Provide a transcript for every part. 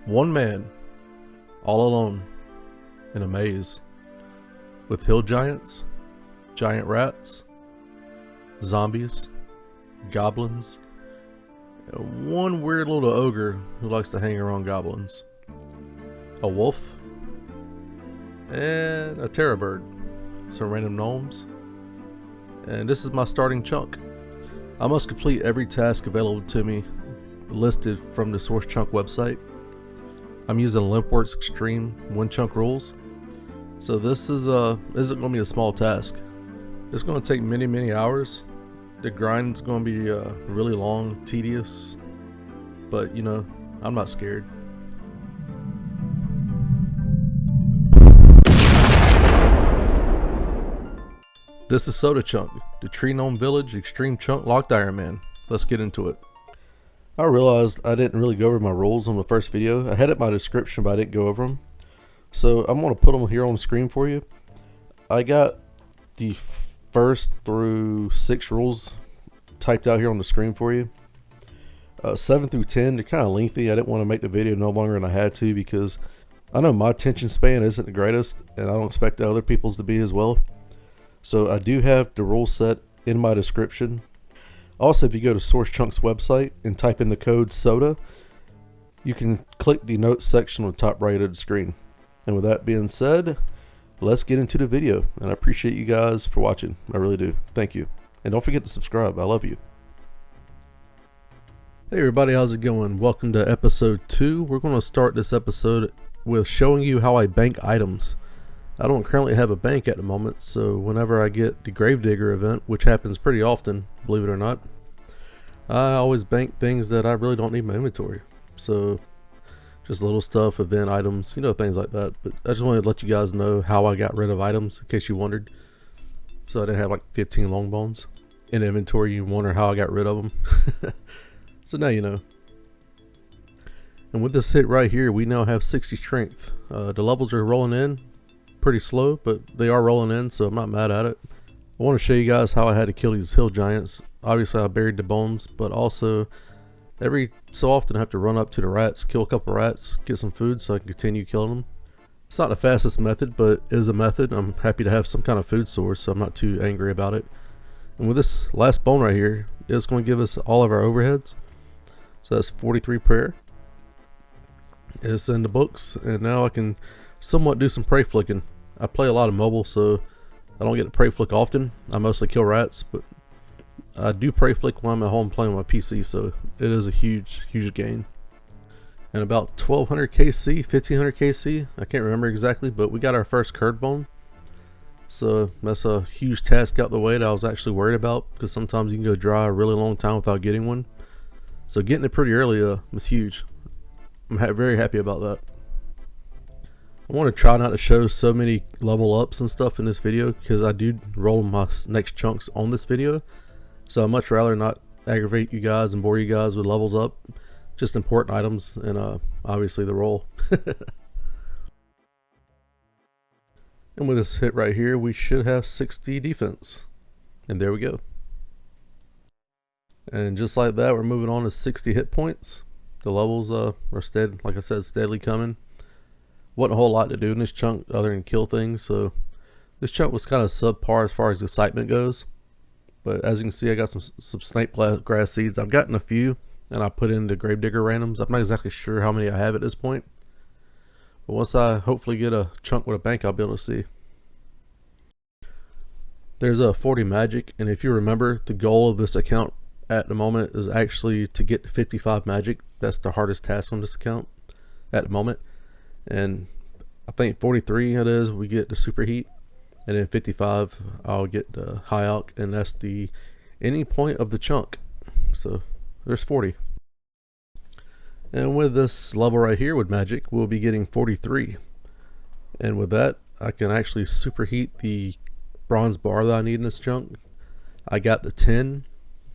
One man, all alone, in a maze, with hill giants, giant rats, zombies, goblins, and one weird little ogre who likes to hang around goblins, a wolf, and a terror bird, some random gnomes, and this is my starting chunk. I must complete every task available to me listed from the OneChunkClan website. I'm using Limpworks Xtreme OneChunk rules, so this isn't going to be a small task. It's going to take many hours. The grind's going to be really long, tedious, but you know, I'm not scared. This is Onechunk, the Tree Gnome Village Extreme Chunk Locked Ironman. Let's get into it. I realized I didn't really go over my rules on the first video. I had it in my description, but I didn't go over them. So I'm going to put them here on the screen for you. I got the first through 6 rules typed out here on the screen for you. 7 through 10, they're kind of lengthy. I didn't want to make the video no longer than I had to because I know my attention span isn't the greatest, and I don't expect the other people's to be as well. So I do have the rules set in my description. Also, if you go to OneChunk's website and type in the code SODA, you can click the notes section on the top right of the screen. And with that being said, let's get into the video. And I appreciate you guys for watching. I really do. Thank you. And don't forget to subscribe. I love you. Hey everybody, how's it going? Welcome to episode 2. We're going to start this episode with showing you how I bank items. I don't currently have a bank at the moment, so whenever I get the Gravedigger event, which happens pretty often, believe it or not, I always bank things that I really don't need in my inventory. So just little stuff, event items, you know, things like that. But I just wanted to let you guys know how I got rid of items in case you wondered. So I didn't have like 15 long bones in inventory. You wonder how I got rid of them. So now you know. And with this hit right here, we now have 60 strength. The levels are rolling in pretty slow, but they are rolling in, so I'm not mad at it. I want to show you guys how I had to kill these hill giants. Obviously I buried the bones, but also every so often I have to run up to the rats, kill a couple rats, get some food so I can continue killing them. It's not the fastest method, but it is a method. I'm happy to have some kind of food source, so I'm not too angry about it. And with this last bone right here, it's going to give us all of our overheads. So that's 43 prayer. It's in the books, and now I can somewhat do some prey flicking. I play a lot of mobile, so I don't get to prey flick often. I mostly kill rats, but I do prey flick when I'm at home playing on my PC, so it is a huge gain. And about 1200 KC, 1500 KC, I can't remember exactly, but we got our first curd bone. So that's a huge task out the way that I was actually worried about, because sometimes you can go dry a really long time without getting one. So getting it pretty early was huge. I'm very happy about that. I want to try not to show so many level ups and stuff in this video because I do roll my next chunks on this video. So I'd much rather not aggravate you guys and bore you guys with levels up. Just important items and obviously the roll. And with this hit right here, we should have 60 defense. And there we go. And just like that, we're moving on to 60 hit points. The levels are steady, like I said, steadily coming. Wasn't a whole lot to do in this chunk other than kill things, so this chunk was kind of subpar as far as excitement goes. But as you can see, I got some snake grass seeds. I've gotten a few, and I put in the Gravedigger randoms. I'm not exactly sure how many I have at this point, but once I hopefully get a chunk with a bank, I'll be able to see. There's a 40 magic, and if you remember, the goal of this account at the moment is actually to get to 55 magic. That's the hardest task on this account at the moment. And I think 43 it is, we get the superheat, and then 55 I'll get the high alch, and that's the ending point of the chunk. So there's 40. And with this level right here with magic, we'll be getting 43. And with that, I can actually superheat the bronze bar that I need in this chunk. I got the 10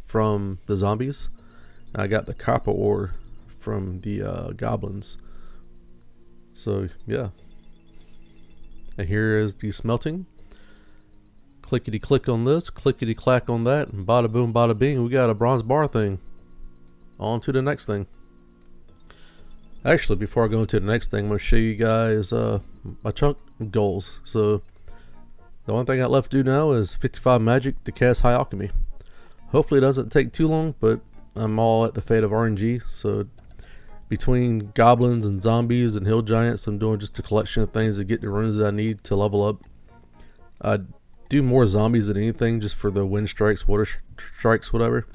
from the zombies. I got the copper ore from the goblins. So yeah, and here is the smelting. Clickety click on this, clickety clack on that, and bada boom bada bing, we got a bronze bar thing. On to the next thing. Actually, before I go into the next thing, I'm going to show you guys my chunk goals. So the only thing I got left to do now is 55 magic to cast High Alchemy. Hopefully it doesn't take too long, but I'm all at the fate of RNG. So between goblins and zombies and hill giants, I'm doing just a collection of things to get the runes that I need to level up. I do more zombies than anything, just for the wind strikes, water strikes, whatever.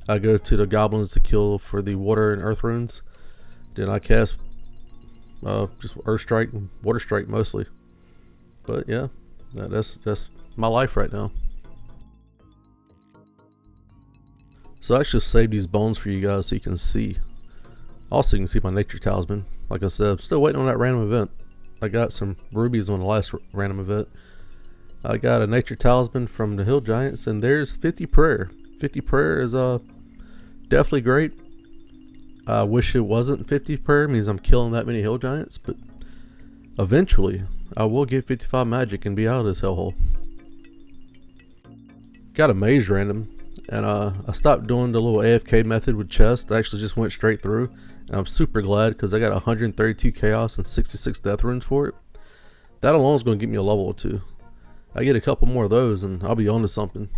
I go to the goblins to kill for the water and earth runes. Then I cast just earth strike and water strike mostly. But yeah, that's my life right now. So I actually saved these bones for you guys so you can see. Also, you can see my nature talisman. Like I said, I'm still waiting on that random event. I got some rubies on the last random event. I got a nature talisman from the hill giants, and there's 50 prayer. 50 prayer is definitely great. I wish it wasn't 50 prayer, means I'm killing that many hill giants, but eventually I will get 55 magic and be out of this hellhole. Got a maze random, and I stopped doing the little AFK method with chest. I actually just went straight through, and I'm super glad because I got 132 chaos and 66 death runes for it. That alone is going to get me a level or 2. I get a couple more of those and I'll be on to something.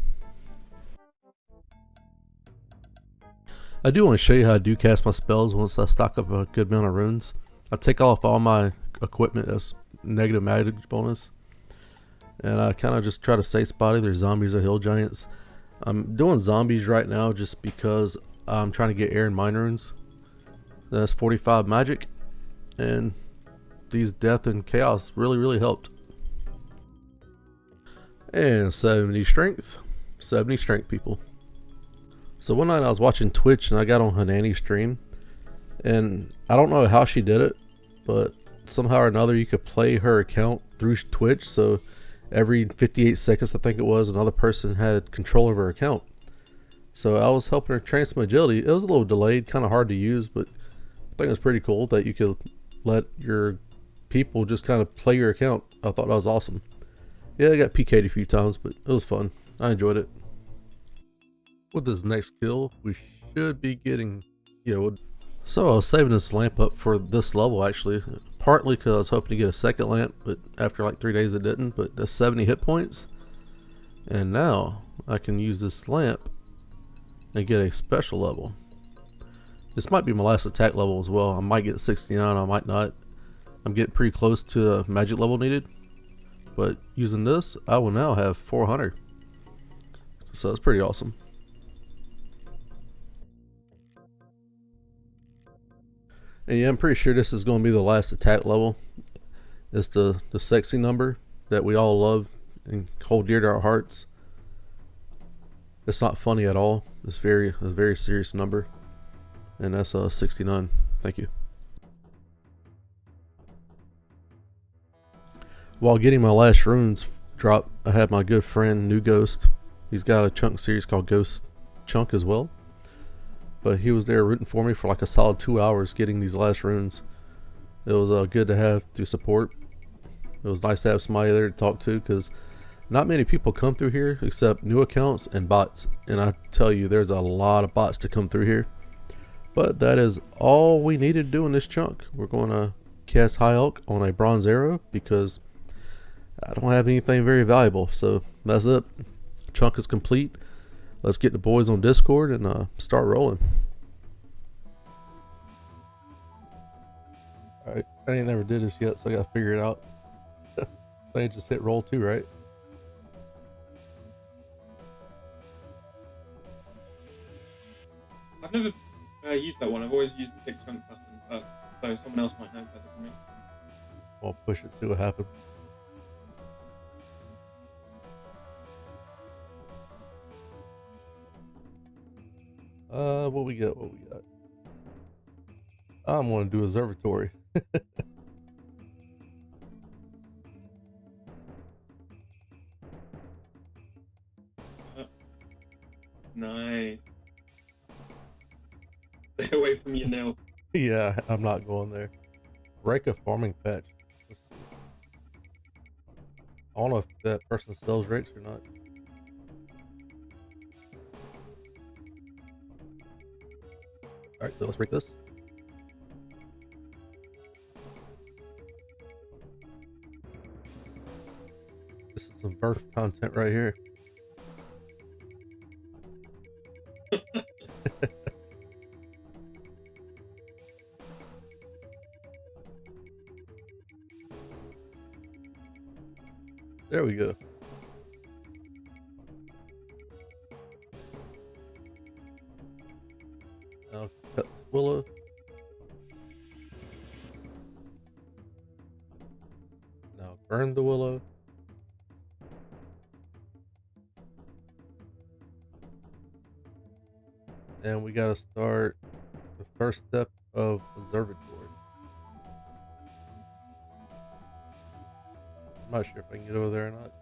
I do want to show you how I do cast my spells once I stock up a good amount of runes. I take off all my equipment as negative magic bonus, and I kind of just try to safe spot either zombies or hill giants. I'm doing zombies right now just because I'm trying to get air and mine runes. That's 45 magic, and these death and chaos really helped. And 70 strength. 70 strength, people. So one night I was watching Twitch and I got on Hanani's stream, and I don't know how she did it, but somehow or another you could play her account through Twitch. So every 58 seconds, I think it was, another person had control of her account. So I was helping her train some agility. It was a little delayed, kind of hard to use, but I think it was pretty cool that you could let your people just kind of play your account. I thought that was awesome. Yeah, I got PK'd a few times, but it was fun. I enjoyed it. With this next kill, we should be getting... Yeah, so I was saving this lamp up for this level, actually. Partly because I was hoping to get a second lamp, but after like 3 days it didn't. But that's 70 hit points. And now I can use this lamp and get a special level. This might be my last attack level as well. I might get 69, I might not. I'm getting pretty close to the magic level needed. But using this, I will now have 400. So that's pretty awesome. And yeah, I'm pretty sure this is going to be the last attack level. It's the sexy number that we all love and hold dear to our hearts. It's not funny at all. It's a very serious number. And that's 69. Thank you. While getting my last runes drop, I had my good friend New Ghost. He's got a chunk series called Ghost Chunk as well. But he was there rooting for me for like a solid 2 hours getting these last runes. It was good to have through support. It was nice to have somebody there to talk to, because not many people come through here except new accounts and bots. And I tell you, there's a lot of bots to come through here. But that is all we needed to do in this chunk. We're going to cast High Elk on a bronze arrow because I don't have anything very valuable. So that's it. Chunk is complete. Let's get the boys on Discord and start rolling. Alright, I ain't never did this yet, so I gotta figure it out. I just hit roll 2, right? I've never used that one. I've always used the big chunk button, so someone else might know better than me. I'll push it, see what happens. What we got? I'm gonna do Observatory. Nice. Stay away from your nail. Yeah, I'm not going there. Break a farming patch. Let's see. I don't know if that person sells rakes or not. Alright, so let's break this. This is some birth content right here. There we go. Now cut this willow. Now burn the willow. And we gotta start the first step of Observatory. I'm not sure if I can get over there or not.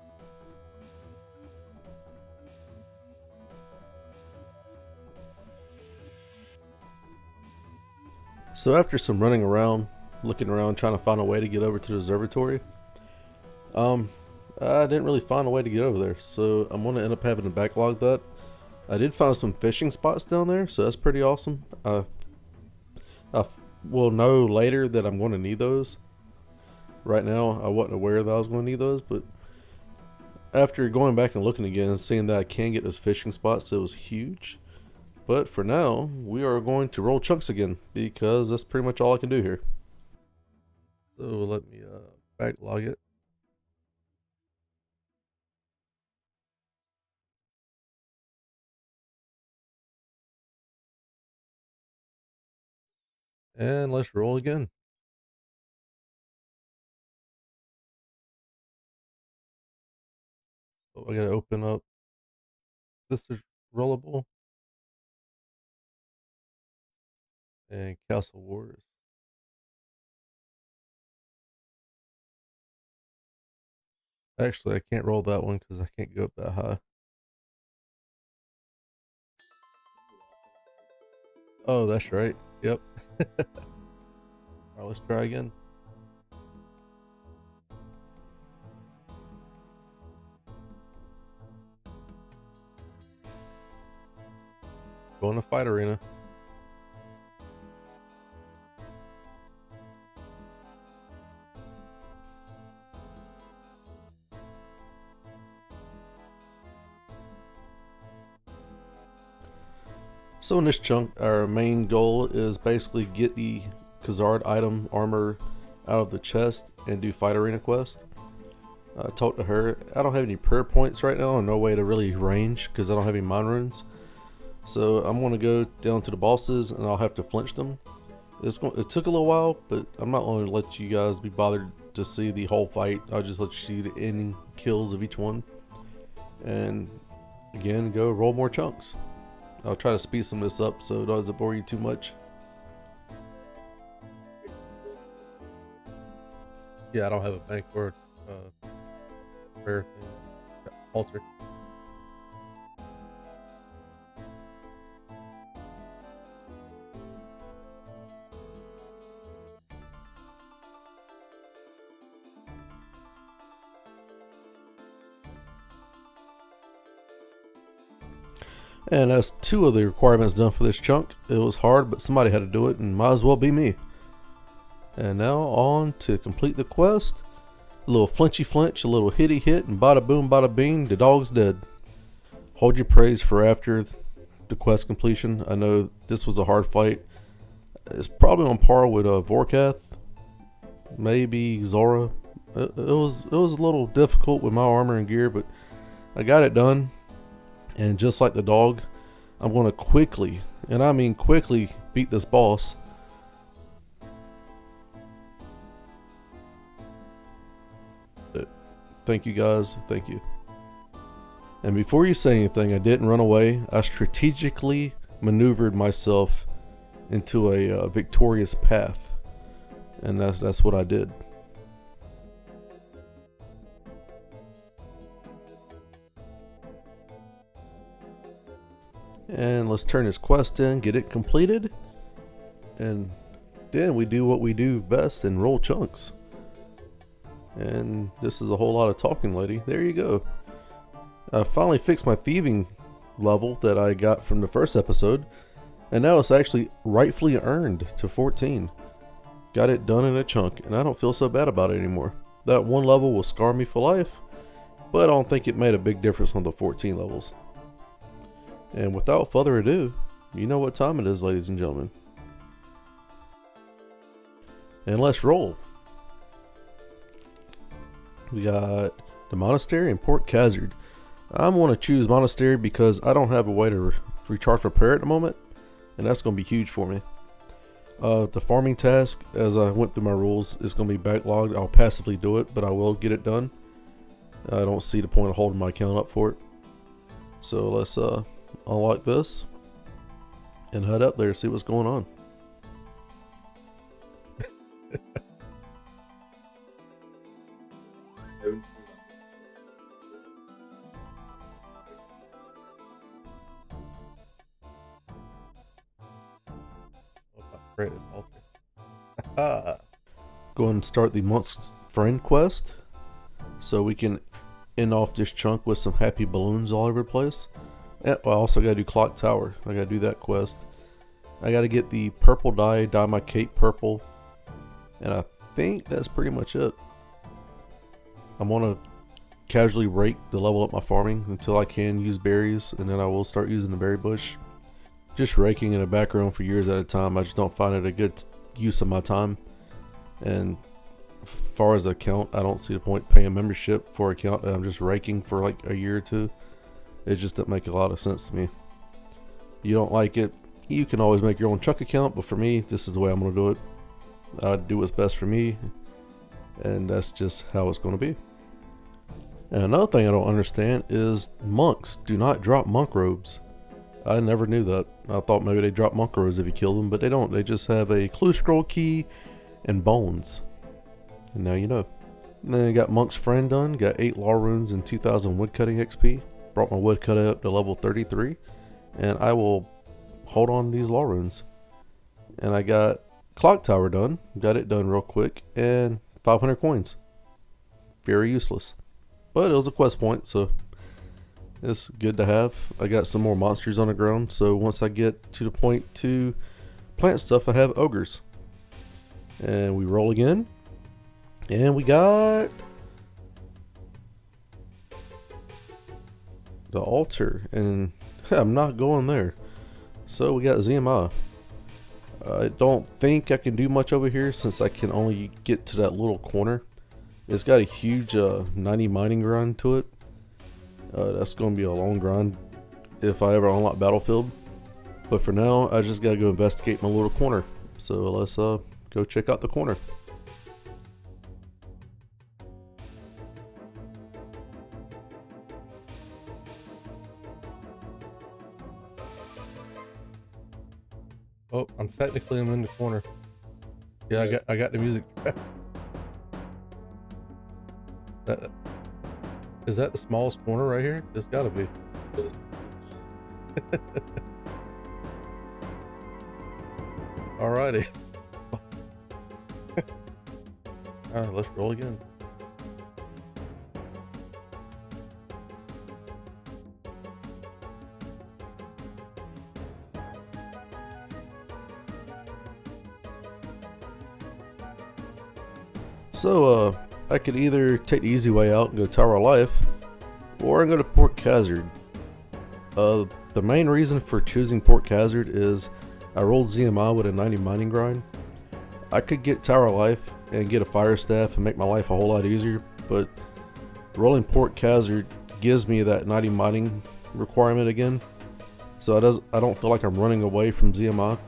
So after some running around, looking around, trying to find a way to get over to the observatory, I didn't really find a way to get over there, so I'm gonna end up having to backlog that. I did find some fishing spots down there, so that's pretty awesome. I will know later that I'm going to need those. Right now, I wasn't aware that I was going to need those, but after going back and looking again and seeing that I can get those fishing spots, it was huge. But for now, we are going to roll chunks again because that's pretty much all I can do here. So let me backlog it. And let's roll again. So I gotta open up. This is rollable. And Castle Wars. Actually, I can't roll that one because I can't go up that high. Oh, that's right. Yep. Alright, let's try again. Going to fight arena. So in this chunk, our main goal is basically get the Khazard item armor out of the chest and do fight arena quest. I talked to her. I don't have any prayer points right now, and no way to really range because I don't have any mind runes. So I'm going to go down to the bosses and I'll have to flinch them. It took a little while, but I'm not going to let you guys be bothered to see the whole fight. I'll just let you see the ending kills of each one. And again, go roll more chunks. I'll try to speed some of this up so it doesn't bore you too much. Yeah, I don't have a bank or prayer thing. Altar. And that's two of the requirements done for this chunk. It was hard, but somebody had to do it, and might as well be me. And now on to complete the quest. A little flinchy flinch, a little hitty hit, and bada boom, bada bing, the dog's dead. Hold your praise for after the quest completion. I know this was a hard fight. It's probably on par with Vorkath, maybe Zora. It was a little difficult with my armor and gear, but I got it done. And just like the dog, I'm going to quickly, and I mean quickly, beat this boss. Thank you guys, thank you. And before you say anything, I didn't run away. I strategically maneuvered myself into a victorious path. And that's what I did. And let's turn this quest in, get it completed. And then we do what we do best and roll chunks. And this is a whole lot of talking, lady. There you go. I finally fixed my thieving level that I got from the first episode. And now it's actually rightfully earned to 14. Got it done in a chunk, and I don't feel so bad about it anymore. That one level will scar me for life. but I don't think it made a big difference on the 14 levels. And without further ado, you know what time it is, ladies and gentlemen. And let's roll. We got the Monastery and Port Khazard. I'm going to choose Monastery because I don't have a way to recharge my prayer at the moment, and that's going to be huge for me. The farming task, as I went through my rules, is going to be backlogged. I'll passively do it, but I will get it done. I don't see the point of holding my account up for it. So let's unlock this and head up there, see what's going on. Go ahead and start the Monk's Friend quest so we can end off this chunk with some happy balloons all over the place. And I also got to do Clock Tower. I got to do that quest. I got to get the purple dye my cape purple, and I think that's pretty much it. I'm gonna casually rake to level up my farming until I can use berries, and then I will start using the berry bush. Just raking in the background for years at a time, I just don't find it a good use of my time. And as far as the account, I don't see the point paying membership for an account and I'm just raking for like a year or two. It just doesn't make a lot of sense to me. You don't like it, you can always make your own chunk account, but for me, this is the way I'm going to do it. I do what's best for me, and that's just how it's going to be. And another thing I don't understand is monks do not drop monk robes. I never knew that. I thought maybe they drop monk robes if you kill them, but they don't. They just have a clue scroll key and bones. And now you know. And then I got Monk's Friend done. Got 8 law runes and 2,000 woodcutting XP. Brought my woodcutting up to level 33. And I will hold on to these law runes. And I got Clock Tower done. Got it done real quick. And 500 coins. Very useless. But it was a quest point, so it's good to have. I got some more monsters on the ground, so once I get to the point to plant stuff, I have ogres. And we roll again. And we got the altar, and I'm not going there. So we got ZMI. I don't think I can do much over here since I can only get to that little corner. It's got a huge 90 mining grind to it. That's going to be a long grind if I ever unlock Battlefield. But for now, I just got to go investigate my little corner. So let's go check out the corner. Oh, I'm in the corner. Yeah, I got the music. Is that the smallest corner right here? It's gotta be. Alrighty. Alright, let's roll again. So, I could either take the easy way out and go Tower of Life, or I go to Port Khazard. The main reason for choosing Port Khazard is I rolled ZMI with a 90 mining grind. I could get Tower of Life and get a fire staff and make my life a whole lot easier, but rolling Port Khazard gives me that 90 mining requirement again, so I don't feel like I'm running away from ZMI.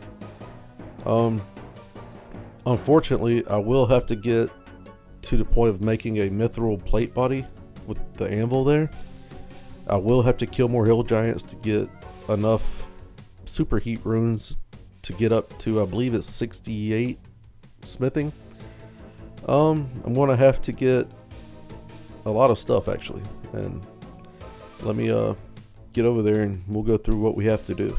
Unfortunately, I will have to get to the point of making a mithril plate body with the anvil there. I will have to kill more hill giants to get enough superheat runes to get up to, I believe it's 68 smithing. I'm gonna have to get a lot of stuff actually, and let me get over there and we'll go through what we have to do.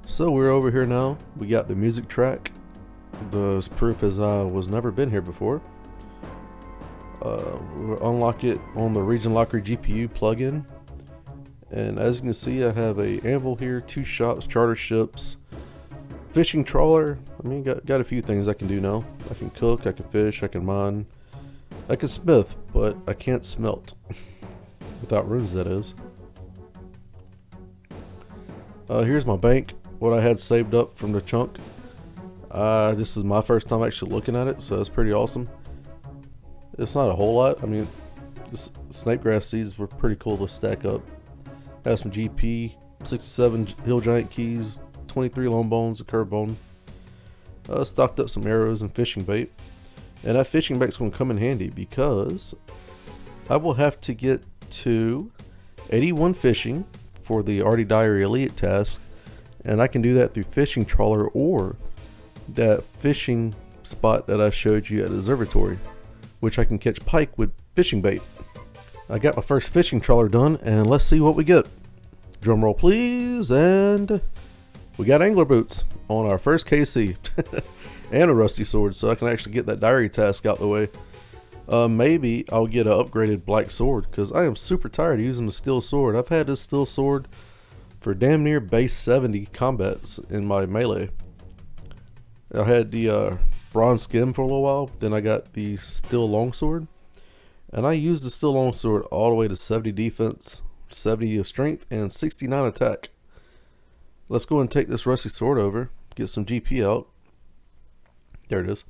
So we're over here now. We got the music track. The proof is I was never been here before. We'll unlock it on the Region Locker GPU plugin. And as you can see, I have a anvil here, 2 shops, charter ships, fishing trawler, I mean, got a few things I can do now. I can cook, I can fish, I can mine, I can smith, but I can't smelt. Without runes, that is. Here's my bank, what I had saved up from the chunk. This is my first time actually looking at it, so that's pretty awesome. It's not a whole lot. I mean, this snakegrass seeds were pretty cool to stack up. Have some GP, 67 hill giant keys, 23 long bones, a curve bone. Stocked up some arrows and fishing bait. And that fishing bait's going to come in handy because I will have to get to 81 fishing for the Artie Diary Elite task, and I can do that through fishing trawler or that fishing spot that I showed you at Observatory, which I can catch pike with fishing bait. I got my first fishing trawler done, and let's see what we get. Drum roll please, and we got angler boots on our first KC and a rusty sword, so I can actually get that diary task out the way. Maybe I'll get an upgraded black sword because I am super tired of using the steel sword. I've had this steel sword for damn near base 70 combats in my melee. I had the bronze skin for a little while, then I got the steel longsword, and I used the steel longsword all the way to 70 defense, 70 of strength, and 69 attack. Let's go and take this rusty sword over, get some GP out. There it is.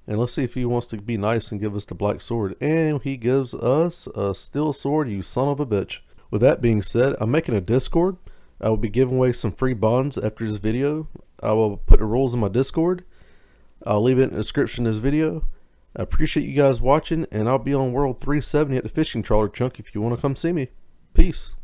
And let's see if he wants to be nice and give us the black sword. And he gives us a steel sword, you son of a bitch. With that being said, I'm making a Discord. I will be giving away some free bonds after this video. I will put the rules in my Discord. I'll leave it in the description of this video. I appreciate you guys watching, and I'll be on World 370 at the fishing trawler chunk if you want to come see me. Peace.